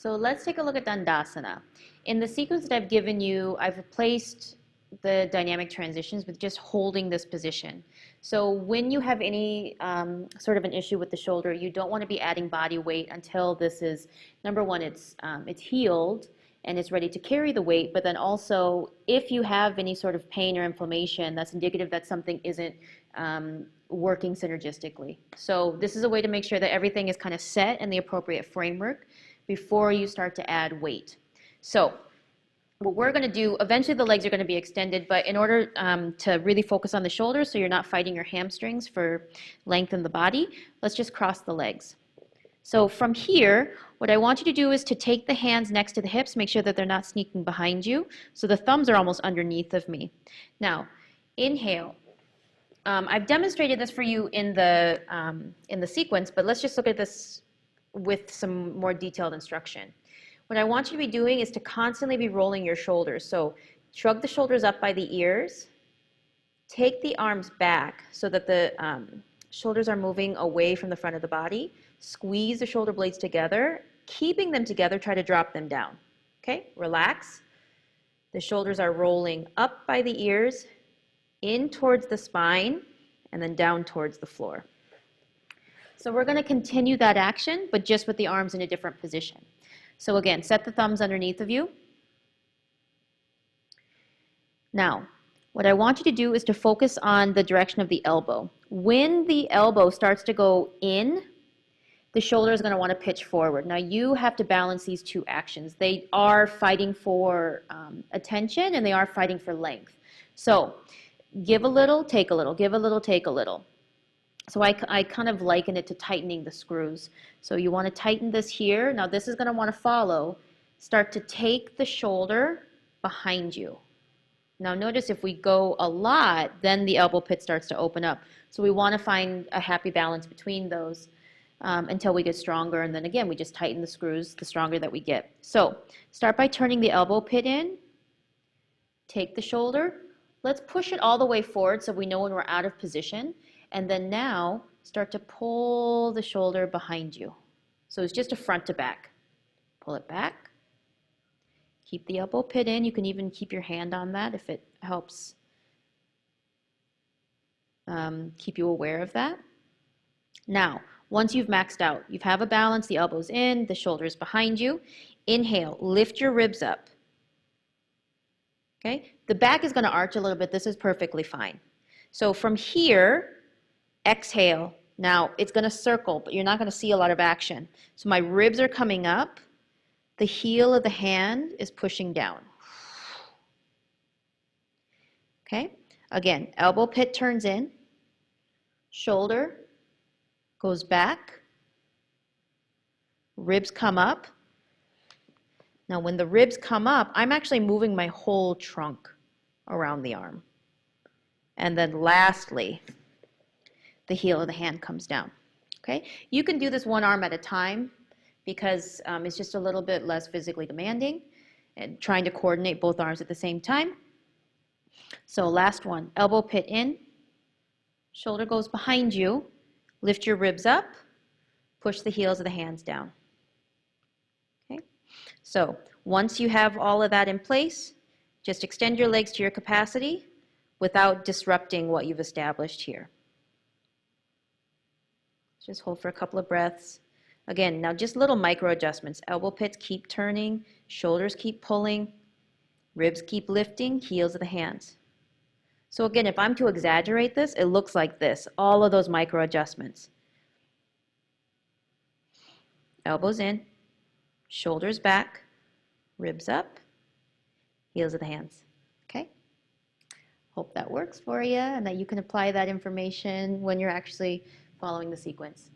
So let's take a look at Dandasana. In the sequence that I've given you, I've replaced the dynamic transitions with just holding this position. So when you have any sort of an issue with the shoulder, you don't want to be adding body weight until this is, number one, it's healed and it's ready to carry the weight, but then also if you have any sort of pain or inflammation, that's indicative that something isn't working synergistically. So this is a way to make sure that everything is kind of set in the appropriate framework before you start to add weight. So what we're going to do, eventually the legs are going to be extended, but in order to really focus on the shoulders so you're not fighting your hamstrings for length in the body, let's just cross the legs. So from here, what I want you to do is to take the hands next to the hips, make sure that they're not sneaking behind you. So the thumbs are almost underneath of me. Now, inhale. I've demonstrated this for you in the sequence, but let's just look at this with some more detailed instruction. What I want you to be doing is to constantly be rolling your shoulders. So shrug the shoulders up by the ears. Take the arms back so that the shoulders are moving away from the front of the body. Squeeze the shoulder blades together. Keeping them together, try to drop them down. Okay, relax. The shoulders are rolling up by the ears, in towards the spine, and then down towards the floor. So we're going to continue that action, but just with the arms in a different position. So again, set the thumbs underneath of you. Now, what I want you to do is to focus on the direction of the elbow. When the elbow starts to go in, the shoulder is going to want to pitch forward. Now you have to balance these two actions. They are fighting for attention and they are fighting for length. So give a little, take a little, give a little, take a little. So I kind of liken it to tightening the screws. So you want to tighten this here. Now this is going to want to follow. Start to take the shoulder behind you. Now notice if we go a lot, then the elbow pit starts to open up. So we want to find a happy balance between those until we get stronger. And then again, we just tighten the screws the stronger that we get. So start by turning the elbow pit in. Take the shoulder. Let's push it all the way forward so we know when we're out of position. And then now start to pull the shoulder behind you. So it's just a front to back. Pull it back. Keep the elbow pit in. You can even keep your hand on that if it helps keep you aware of that. Now, once you've maxed out, you have a balance, the elbow's in, the shoulder's behind you. Inhale, lift your ribs up. Okay? The back is going to arch a little bit. This is perfectly fine. So from here, exhale. Now, it's going to circle, but you're not going to see a lot of action. So my ribs are coming up. The heel of the hand is pushing down. Okay? Again, elbow pit turns in. Shoulder goes back. Ribs come up. Now, when the ribs come up, I'm actually moving my whole trunk around the arm. And then lastly, the heel of the hand comes down. Okay? You can do this one arm at a time because it's just a little bit less physically demanding and trying to coordinate both arms at the same time. So last one, elbow pit in, shoulder goes behind you, lift your ribs up, push the heels of the hands down. Okay? So once you have all of that in place, just extend your legs to your capacity without disrupting what you've established here. Just hold for a couple of breaths. Again, now just little micro adjustments. Elbow pits keep turning, shoulders keep pulling, ribs keep lifting, heels of the hands. So again, if I'm to exaggerate this, it looks like this, all of those micro adjustments. Elbows in, shoulders back, ribs up, heels of the hands. Okay? Hope that works for you and that you can apply that information when you're actually following the sequence.